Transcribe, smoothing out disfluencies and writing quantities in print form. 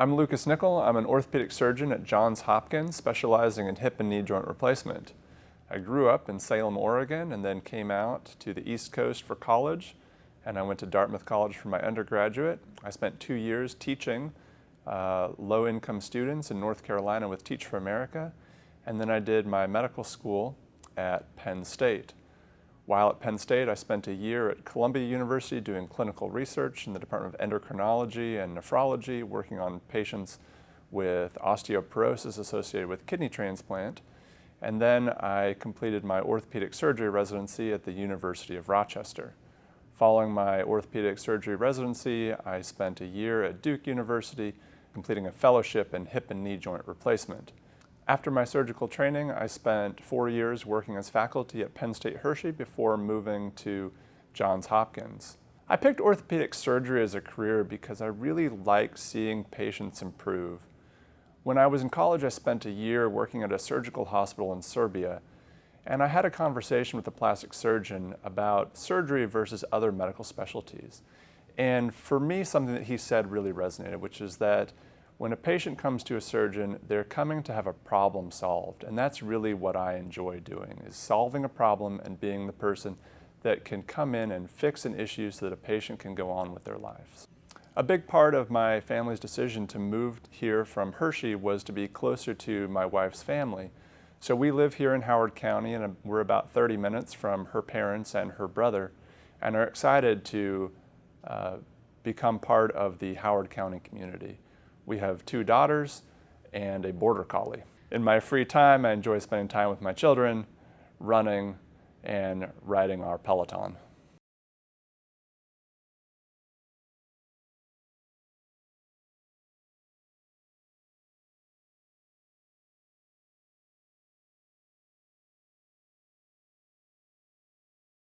I'm Lucas Nickel. I'm an orthopedic surgeon at Johns Hopkins, specializing in hip and knee joint replacement. I grew up in Salem, Oregon, and then came out to the East Coast for college, and I went to Dartmouth College for my undergraduate. I spent 2 years teaching low-income students in North Carolina with Teach for America, and then I did my medical school at Penn State. While at Penn State, I spent a year at Columbia University doing clinical research in the Department of Endocrinology and Nephrology, working on patients with osteoporosis associated with kidney transplant. And then I completed my orthopedic surgery residency at the University of Rochester. Following my orthopedic surgery residency, I spent a year at Duke University completing a fellowship in hip and knee joint replacement. After my surgical training, I spent 4 years working as faculty at Penn State Hershey before moving to Johns Hopkins. I picked orthopedic surgery as a career because I really like seeing patients improve. When I was in college, I spent a year working at a surgical hospital in Serbia, and I had a conversation with a plastic surgeon about surgery versus other medical specialties. And for me, something that he said really resonated, which is that when a patient comes to a surgeon, they're coming to have a problem solved, and that's really what I enjoy doing, is solving a problem and being the person that can come in and fix an issue so that a patient can go on with their lives. A big part of my family's decision to move here from Hershey was to be closer to my wife's family. So we live here in Howard County, and we're about 30 minutes from her parents and her brother, and are excited to become part of the Howard County community. We have 2 daughters and a border collie. In my free time, I enjoy spending time with my children, running, and riding our Peloton.